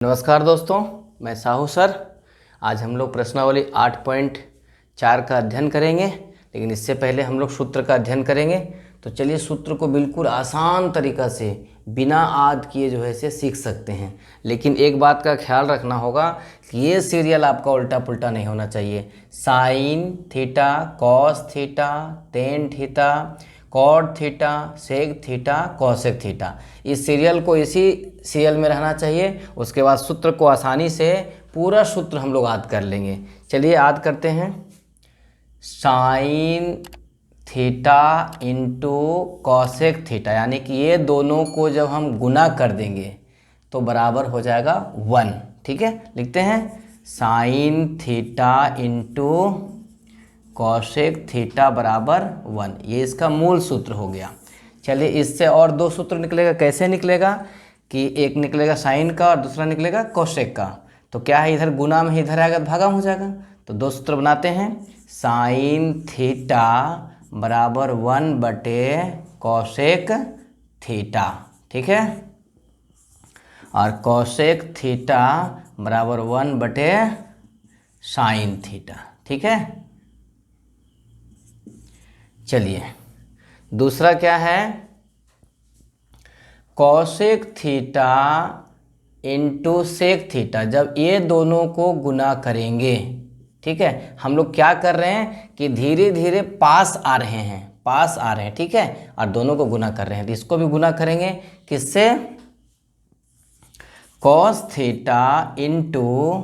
नमस्कार दोस्तों, मैं साहू सर। आज हम लोग प्रश्नावली 8.4 का अध्ययन करेंगे, लेकिन इससे पहले हम लोग सूत्र का अध्ययन करेंगे। तो चलिए सूत्र को बिल्कुल आसान तरीक़ा से बिना आद किए जो है से सीख सकते हैं। लेकिन एक बात का ख्याल रखना होगा कि ये सीरियल आपका उल्टा पुल्टा नहीं होना चाहिए। Sine theta, cos theta, tan theta, cot theta, sec theta, cosec theta, इस सीरियल को इसी सीरियल में रहना चाहिए। उसके बाद सूत्र को आसानी से पूरा सूत्र हम लोग याद कर लेंगे। चलिए याद करते हैं। Sine theta into cosec theta, यानी कि ये दोनों को जब हम गुना कर देंगे तो बराबर हो जाएगा 1। ठीक है, लिखते हैं sine theta into cosec theta बराबर 1। ये इसका मूल सूत्र हो गया। चलिए इससे और दो सूत्र निकलेगा। कैसे निकलेगा कि एक निकलेगा साइन का और दूसरा निकलेगा कॉसेक का। तो क्या है, इधर गुना में इधर आएगा तो भागा हो जाएगा। तो दो सूत्र बनाते हैं। साइन थीटा बराबर 1 बटे कॉसेक थीटा, ठीक है, और कॉसेक थीटा बराबर 1 बटे साइन थीटा, ठीक है। चलिए दूसरा क्या है, cosec theta into sec theta. जब ये दोनों को गुना करेंगे, ठीक है, हम लोग क्या कर रहे हैं कि धीरे धीरे पास आ रहे हैं, ठीक है, और दोनों को गुना कर रहे हैं। तो इसको भी गुना करेंगे किससे, cos theta into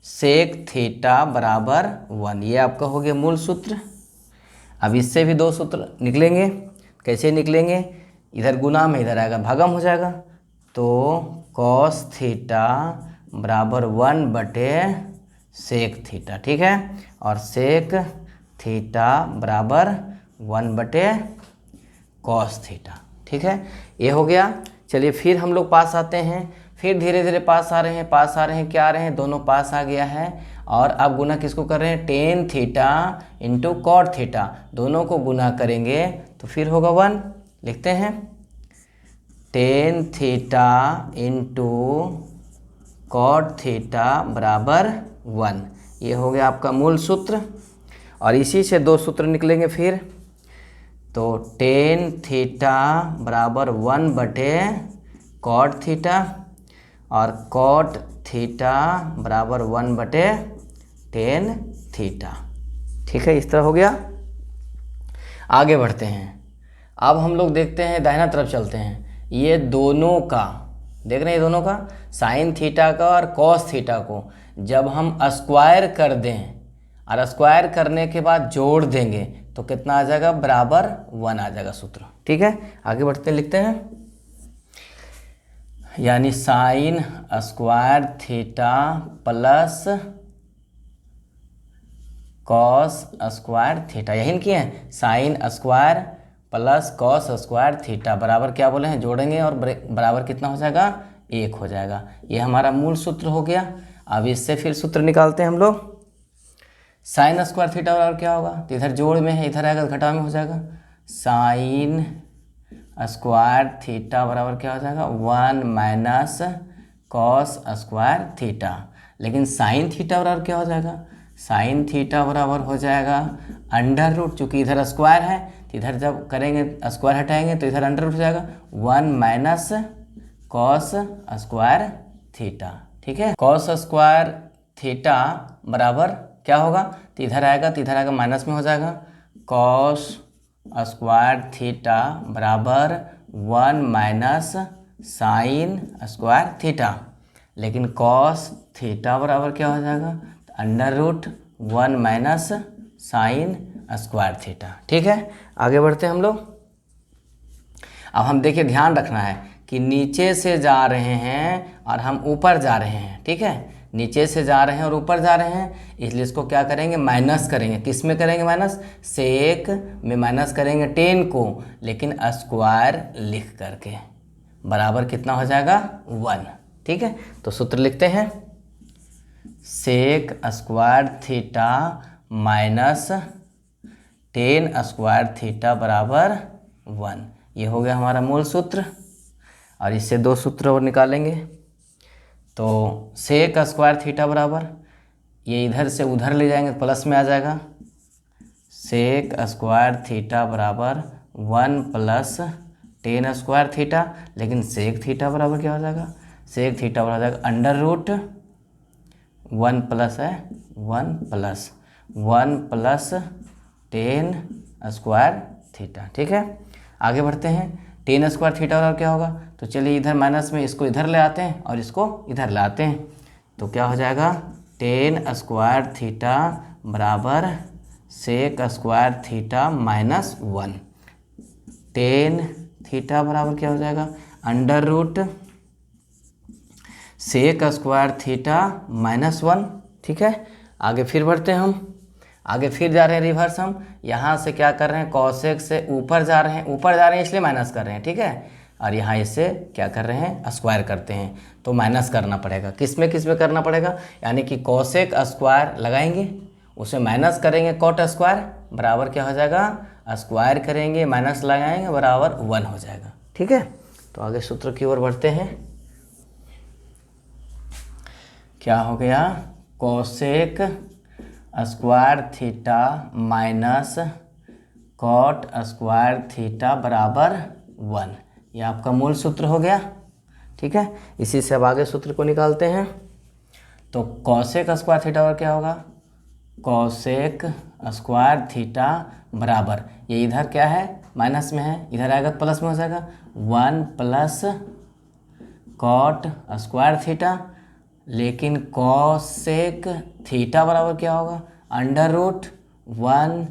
sec theta बराबर 1। ये आपका हो गया मूल सूत्र। अब इससे भी दो सूत्र निकलेंगे। कैसे निकलेंगे, इधर गुना में इधर आएगा भागम हो जाएगा। तो कॉस थीटा बराबर 1 बटे सेक थीटा, ठीक है, और सेक थीटा बराबर 1 बटे कॉस थीटा, ठीक है, ये हो गया। चलिए फिर हम लोग पास आते हैं। फिर धीरे धीरे पास आ रहे हैं, क्या आ रहे हैं, दोनों पास आ गया है। और अब गुना किसको कर रहे हैं, tan theta into cot theta, दोनों को गुना करेंगे तो फिर होगा 1। लिखते हैं tan theta into cot theta बराबर 1। ये हो गया आपका मूल सूत्र। और इसी से दो सूत्र निकलेंगे फिर। तो टेन थीटा बराबर 1 बटे कॉट थीटा और कॉट थीटा बराबर 1 बटे टेन थीटा, ठीक है, इस तरह हो गया। आगे बढ़ते हैं। अब हम लोग देखते हैं, दाहिना तरफ चलते हैं। ये दोनों का देख रहे हैं, ये दोनों का साइन थीटा का और कॉस थीटा को जब हम स्क्वायर कर दें और स्क्वायर करने के बाद जोड़ देंगे तो कितना आ जाएगा, बराबर 1 आ जाएगा सूत्र, ठीक है। आगे बढ़ते हैं, लिखते हैं यानी sign square theta plus cos square theta, यही किए हैं, sine square plus cos square theta बराबर क्या बोले हैं, जोड़ेंगे और बराबर कितना हो जाएगा, 1 हो जाएगा। ये हमारा मूल सूत्र हो गया। अब इससे फिर सूत्र निकालते हैं हम लोग। साइन स्क्वायर थीटा बराबर क्या होगा, तो इधर जोड़ में है, इधर आएगा घटाव में हो जाएगा। साइन स्क्वायर थीटा बराबर क्या हो जाएगा, 1 माइनस कॉस स्क्वायर थीटा। लेकिन साइन थीटा बराबर क्या हो जाएगा, साइन थीटा बराबर हो जाएगा अंडर रूट, चूँकि इधर स्क्वायर है तो इधर जब करेंगे स्क्वायर हटाएंगे तो इधर अंडर रूट हो जाएगा 1 माइनस कॉस स्क्वायर थीटा, ठीक है। कॉस स्क्वायर थीटा बराबर क्या होगा, तो इधर आएगा माइनस में हो जाएगा। कॉस स्क्वायर थीटा बराबर 1 माइनस साइन स्क्वायर थीटा। लेकिन कॉस थीटा बराबर क्या हो जाएगा, under root 1 minus sine square theta, ठीक है। आगे बढ़ते हैं हम लोग। अब हम देखिए, ध्यान रखना है कि नीचे से जा रहे हैं और हम ऊपर जा रहे हैं, ठीक है, नीचे से जा रहे हैं और ऊपर जा रहे हैं, इसलिए इसको क्या करेंगे, माइनस करेंगे। किस में करेंगे माइनस, सेक में माइनस करेंगे 10 को, लेकिन स्क्वायर लिख करके बराबर कितना हो जाएगा, 1, ठीक है। तो सूत्र लिखते हैं sec square theta minus 10 square theta बराबर 1। ये हो गया हमारा मूल सूत्र। और इससे दो सूत्र और निकालेंगे। तो सेक स्क्वायर थीटा बराबर, ये इधर से उधर ले जाएंगे प्लस में आ जाएगा, सेक स्क्वायर थीटा बराबर 1 प्लस टेन स्क्वायर थीटा। लेकिन सेक थीटा बराबर क्या हो जाएगा, सेक थीटा बराबर हो जाएगा अंडर रूट 1 प्लस है 1 प्लस टेन स्क्वायर थीटा। ठीक है, आगे बढ़ते हैं। टेन स्क्वायर थीटा बराबर क्या होगा, तो चलिए इधर माइनस में इसको इधर ले आते हैं और इसको इधर ले आते हैं, तो क्या हो जाएगा टेन स्क्वायर थीटा बराबर sec square theta minus 1। Tan theta बराबर क्या हो जाएगा under root sec square theta minus 1। ठीक है, आगे फिर बढ़ते हैं हम, आगे फिर जा रहे हैं रिवर्स। हम यहाँ से क्या कर रहे हैं, कॉसेक से ऊपर जा रहे हैं, इसलिए माइनस कर रहे हैं। ठीक है, और यहाँ इससे क्या कर रहे हैं, स्क्वायर करते हैं, तो माइनस करना पड़ेगा। किस में करना पड़ेगा, यानी कि कॉसेक स्क्वायर लगाएंगे, उसे माइनस करेंगे कॉट स्क्वायर बराबर क्या हो जाएगा, स्क्वायर करेंगे माइनस लगाएंगे बराबर 1 हो जाएगा। ठीक है, तो आगे सूत्र की ओर बढ़ते हैं। क्या हो गया, cosec square theta minus cot square theta बराबर 1, ये आपका मूल सूत्र हो गया। ठीक है, इसी से अब आगे सूत्र को निकालते हैं। तो कॉसेक स्क्वायर थीटा और क्या होगा, कॉसेक स्क्वायर थीटा बराबर, ये इधर क्या है माइनस में है, इधर आएगा प्लस में हो जाएगा 1 प्लस कॉट स्क्वायर थीटा। लेकिन कॉसेक थीटा बराबर क्या होगा under root 1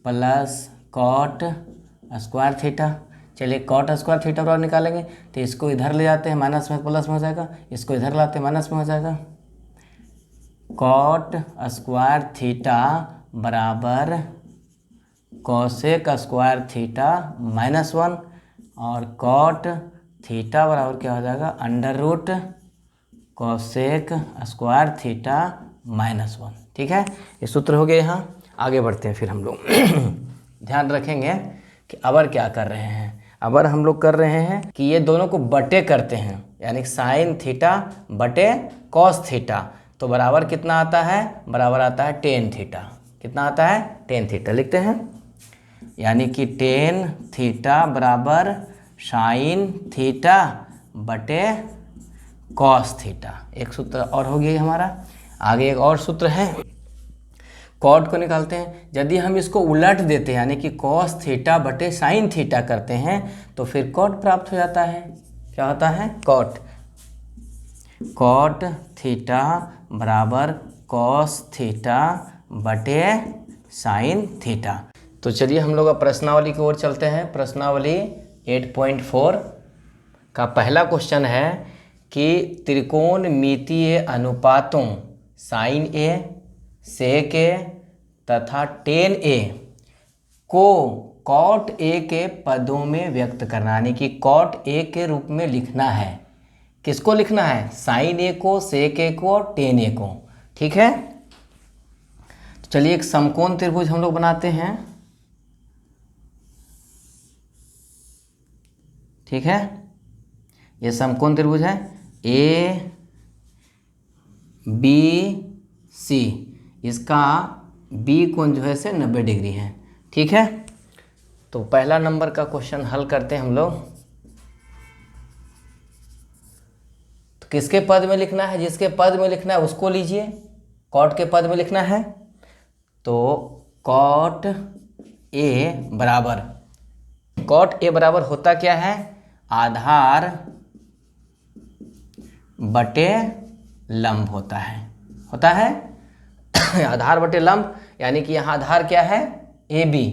plus cot square theta. चलिए कॉट स्क्वायर थीटा बराबर निकालेंगे, तो इसको इधर ले जाते हैं माइनस में प्लस में हो जाएगा, इसको इधर लाते हैं माइनस में हो जाएगा। कॉट स्क्वायर थीटा बराबर कॉसेक स्क्वायर थीटा माइनस 1, और कॉट थीटा बराबर क्या हो जाएगा under root cosec square theta minus 1। ठीक है, ये सूत्र हो गया। यहाँ आगे बढ़ते हैं फिर हम लोग ध्यान रखेंगे कि अबर क्या कर रहे हैं, अबर हम लोग कर रहे हैं कि ये दोनों को बटे करते हैं, यानी साइन थीटा बटे कॉस थीटा, तो बराबर कितना आता है, बराबर आता है टेन थीटा। कितना आता है, टेन थीटा लिखते हैं, यानी कि टेन थीटा बराबर साइन थीटा बटे कॉस थीटा। एक सूत्र और हो गया हमारा। आगे एक और सूत्र है, कॉट को निकालते हैं। यदि हम इसको उलट देते हैं, यानी कि कॉस थीटा बटे साइन थीटा करते हैं, तो फिर कॉट प्राप्त हो जाता है। क्या होता है, कॉट। कॉट थीटा बराबर कॉस थीटा बटे साइन थीटा। तो चलिए हम लोग अब प्रश्नावली की ओर चलते हैं। प्रश्नावली 8.4 का पहला क्वेश्चन है कि त्रिकोणमितीय अनुपातों साइन ए, सेक ए तथा टेन ए को कॉट ए के पदों में व्यक्त करना, यानी कि कॉट ए के रूप में लिखना है। किसको लिखना है, साइन ए को, सेक ए को और टेन ए को। ठीक है, तो चलिए एक समकोण त्रिभुज हम लोग बनाते हैं। ठीक है, ये समकोण त्रिभुज है ए बी सी, इसका बी कोण जो है से 90 डिग्री है। ठीक है, तो पहला नंबर का क्वेश्चन हल करते हैं हम लोग। तो किसके पद में लिखना है, जिसके पद में लिखना है उसको लीजिए, कॉट के पद में लिखना है। तो कॉट ए बराबर, कॉट ए बराबर होता क्या है, आधार बटे लंब होता है आधार बटे लंब, यानी कि यहाँ आधार क्या है ए बी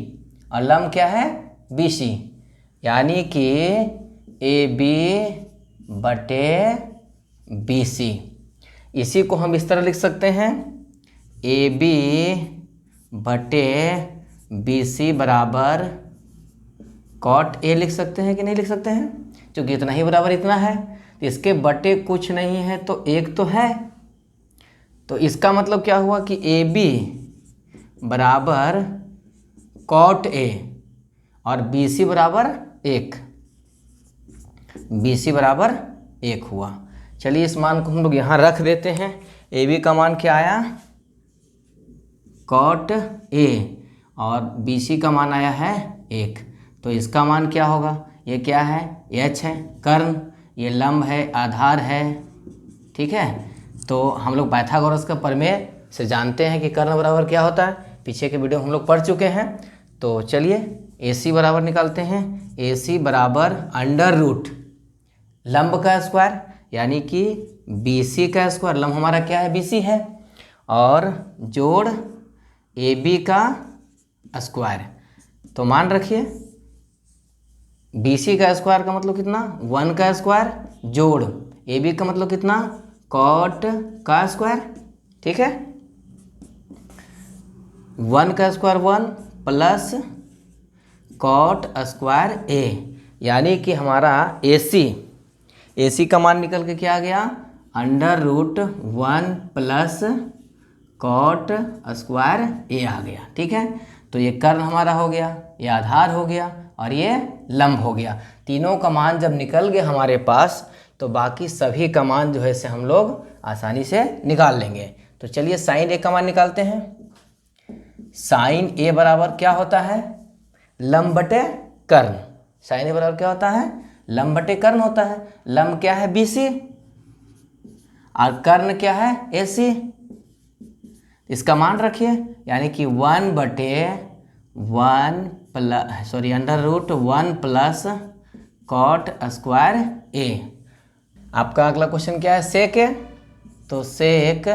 और लंब क्या है बी सी, यानी कि ए बी बटे बी सी। इसी को हम इस तरह लिख सकते हैं, ए बी बटे बी सी बराबर कॉट ए लिख सकते हैं कि नहीं लिख सकते हैं, क्योंकि इतना ही बराबर इतना है, तो इसके बटे कुछ नहीं है तो एक तो है, तो इसका मतलब क्या हुआ कि ए बी बराबर कॉट ए और बी सी बराबर 1, बी सी बराबर 1 हुआ। चलिए इस मान को हम लोग यहाँ रख देते हैं। ए बी का मान क्या आया, कॉट ए, और बी सी का मान आया है 1। तो इसका मान क्या होगा, ये क्या है, एच है कर्ण, ये लंब है, आधार है, ठीक है। तो हम लोग पाइथागोरस का प्रमेय से जानते हैं कि कर्ण बराबर क्या होता है, पीछे के वीडियो हम लोग पढ़ चुके हैं। तो चलिए ए सी बराबर निकालते हैं। ए सी बराबर अंडर रूट लंब का स्क्वायर यानी कि बी सी का स्क्वायर, लंब हमारा क्या है, बी सी है, और जोड़ ए बी का स्क्वायर। तो मान रखिए बी सी का स्क्वायर का मतलब कितना, 1 का स्क्वायर, जोड़ ए बी का मतलब कितना, कॉट का स्क्वायर, ठीक है। 1 का स्क्वायर 1 प्लस कॉट स्क्वायर ए, यानी कि हमारा ए सी का मान निकल के क्या आ गया, under root 1 plus cot square a आ गया, ठीक है। तो ये कर्ण हमारा हो गया, ये आधार हो गया, और ये लंब हो गया। तीनों का मान जब निकल गए हमारे पास, तो बाकी सभी का मान जो है से हम लोग आसानी से निकाल लेंगे। तो चलिए साइन ए का मान निकालते हैं। साइन ए बराबर क्या होता है, लंब बटे कर्ण। साइन ए बराबर क्या होता है, लंब बटे कर्ण होता है। लंब क्या है, बी सी, और कर्ण क्या है, ए सी। इसका मान रखिए, यानी कि 1 बटे 1 plus under root 1 plus cot square a. आपका अगला क्वेश्चन क्या है, सेक ए। तो सेक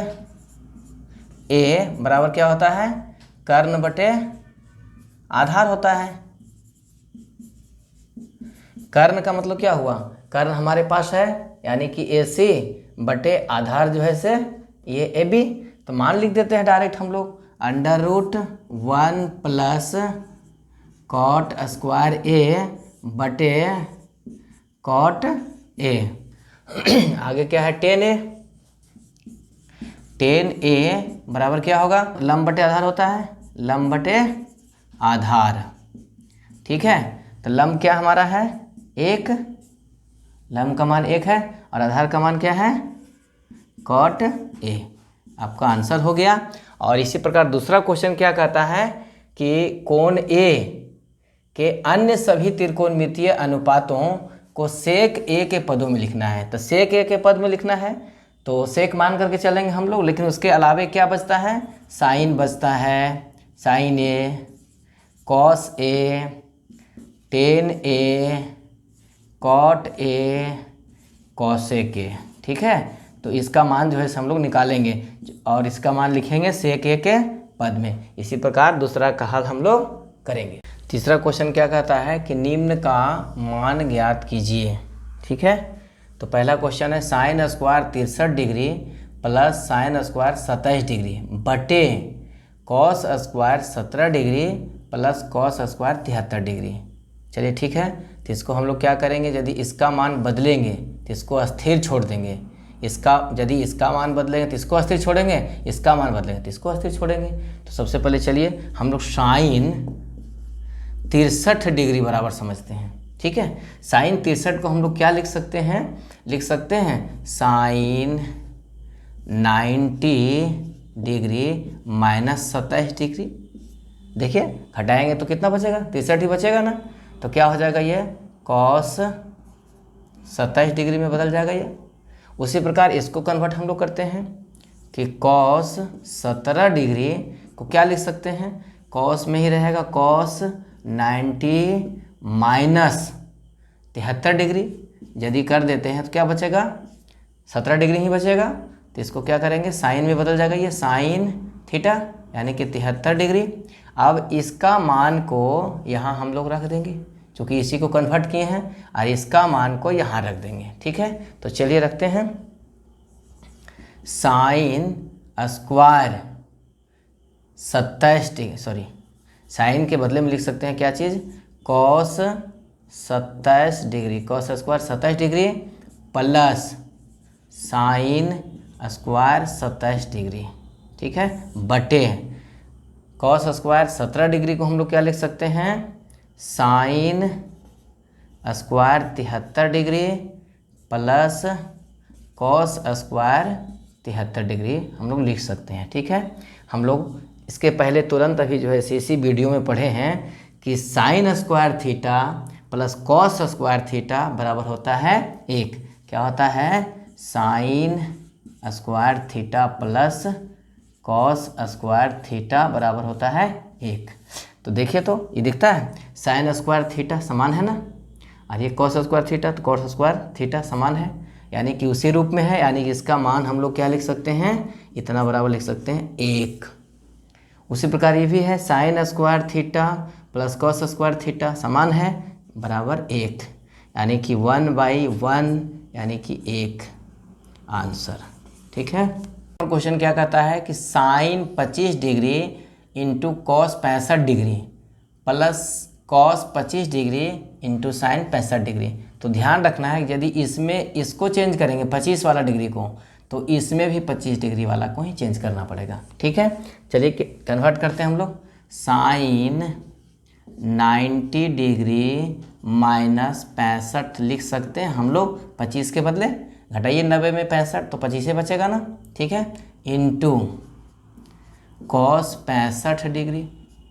ए बराबर क्या होता है, कर्ण बटे आधार होता है। कर्ण का मतलब क्या हुआ, कर्ण हमारे पास है, यानी कि ए सी बटे आधार जो है से ये ए बी। तो मान लिख देते हैं डायरेक्ट हम लोग, under root 1 plus cot square a बटे कॉट ए। आगे क्या है, टेन ए। टेन ए बराबर क्या होगा, लंब बटे आधार होता है, लंब बटे आधार, ठीक है। तो लंब क्या हमारा है, 1, लंब का मान 1 है, और आधार का मान क्या है, कॉट ए। आपका आंसर हो गया। और इसी प्रकार दूसरा क्वेश्चन क्या कहता है कि कोण ए के अन्य सभी त्रिकोणमितीय अनुपातों को सेक ए के पदों में लिखना है। तो सेक ए के पद में लिखना है, तो सेक मान करके चलेंगे हम लोग, लेकिन उसके अलावे क्या बचता है, साइन बचता है, sine A, cos A, tan A, cot A, cosec A, ठीक है। तो इसका मान जो है हम लोग निकालेंगे और इसका मान लिखेंगे सेक ए के पद में। इसी प्रकार दूसरा का हल हम लोग करेंगे। तीसरा क्वेश्चन क्या कहता है कि निम्न का मान ज्ञात कीजिए, ठीक है। तो पहला क्वेश्चन है sine square 63 degree plus sine square 27 degree बटे cos square 17 degree plus cos square 73 degree. चलिए ठीक है, तो इसको हम लोग क्या करेंगे, यदि इसका मान बदलेंगे तो इसको अस्थिर छोड़ देंगे, यदि इसका मान बदलेंगे तो इसको अस्थिर छोड़ेंगे, इसका मान बदलेंगे तो इसको अस्थिर छोड़ेंगे। तो सबसे पहले चलिए हम लोग साइन 63 डिग्री बराबर समझते हैं, ठीक है। साइन 63 को हम लोग क्या लिख सकते हैं, साइन 90 डिग्री माइनस 27 डिग्री। देखिए घटाएंगे तो कितना बचेगा, 63 ही बचेगा ना। तो क्या हो जाएगा, ये कॉस 27 डिग्री में बदल जाएगा ये। उसी प्रकार इसको कन्वर्ट हम लोग करते हैं कि कॉस 17 डिग्री को क्या लिख सकते हैं, कॉस में ही रहेगा कॉस 90 माइनस 73 डिग्री। यदि कर देते हैं तो क्या बचेगा, 17 डिग्री ही बचेगा। तो इसको क्या करेंगे, साइन में बदल जाएगा ये साइन थीटा, यानी कि 73 डिग्री। अब इसका मान को यहाँ हम लोग रख देंगे, क्योंकि इसी को कन्वर्ट किए हैं, और इसका मान को यहाँ रख देंगे, ठीक है। तो चलिए रखते हैं, साइन स्क्वायर 27 डिग्री, साइन के बदले में लिख सकते हैं क्या चीज़, cos 27 degree, cos square 27 degree plus sine square 27 degree, ठीक है, बटे कॉस स्क्वायर 17 डिग्री को हम लोग क्या लिख सकते हैं, sine square 73 degree plus cos square 73 degree हम लोग लिख सकते हैं। ठीक है, हम लोग इसके पहले तुरंत अभी जो है इसी वीडियो में पढ़े हैं कि sign square theta plus cos square theta बराबर होता है 1। क्या होता है? Sine square theta plus cos square theta बराबर होता है 1। तो देखिए, तो ये दिखता है साइन स्क्वायर थीटा समान है ना, और ये कॉस स्क्वायर थीटा, तो कॉस स्क्वायर थीटा समान है, यानी कि उसी रूप में है, यानी कि इसका मान हम लोग क्या लिख सकते हैं? इतना बराबर लिख सकते हैं 1। उसी प्रकार ये भी है sine square theta plus cos square theta समान है बराबर 1, यानी कि 1/1 यानी कि 1 आंसर। ठीक है, और क्वेश्चन क्या कहता है कि sine 25 degree into cos 65 degree plus cos 25 degree into sine 65 degree. तो ध्यान रखना है कि यदि इसमें इसको चेंज करेंगे 25 वाला डिग्री को, तो इसमें भी 25 डिग्री वाला को ही चेंज करना पड़ेगा। ठीक है, चलिए कन्वर्ट करते हैं हम लोग। साइन 90 डिग्री माइनस 65 लिख सकते हैं हम लोग, 25 के बदले घटाइए 90 में 65 तो 25 बचेगा ना। ठीक है, इंटू कॉस 65 डिग्री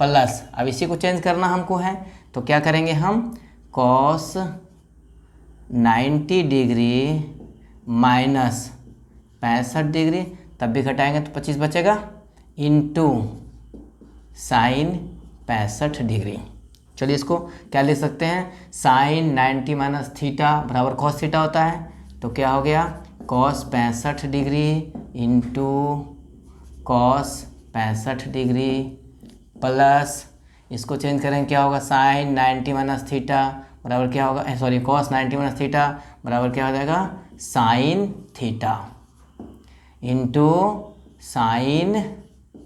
प्लस, अब इसी को चेंज करना हमको है, तो क्या करेंगे हम? कॉस 90 डिग्री माइनस 65 डिग्री, तब भी घटाएंगे तो 25 बचेगा, इंटू साइन 65 डिग्री। चलिए इसको क्या लिख सकते हैं? साइन 90 माइनस थीटा बराबर कॉस थीटा होता है, तो क्या हो गया? Cos 65 degree into cos 65 degree plus, इसको चेंज करेंगे क्या होगा? साइन 90 माइनस थीटा बराबर क्या होगा? सॉरी, कॉस 90 माइनस थीटा बराबर क्या हो जाएगा? Sine theta into sine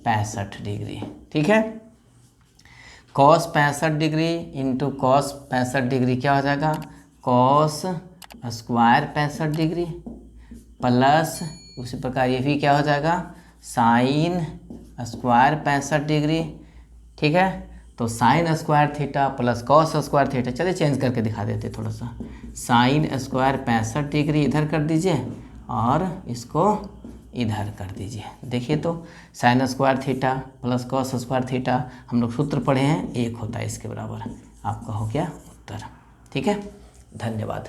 65 degree. ठीक है, cos 65 degree into cos 65 degree क्या हो जाएगा? कॉस स्क्वायर 65 डिग्री प्लस, उसी प्रकार ये भी क्या हो जाएगा? Sine square 65 degree. ठीक है, तो sign square theta plus cos square theta, चलिए चेंज करके दिखा देते थोड़ा सा। साइन स्क्वायर 65 डिग्री इधर कर दीजिए और इसको इधर कर दीजिए। देखिए, तो sign square theta plus cos square theta हम लोग सूत्र पढ़े हैं, 1 होता है इसके बराबर। आपका हो गया उत्तर। ठीक है, धन्यवाद।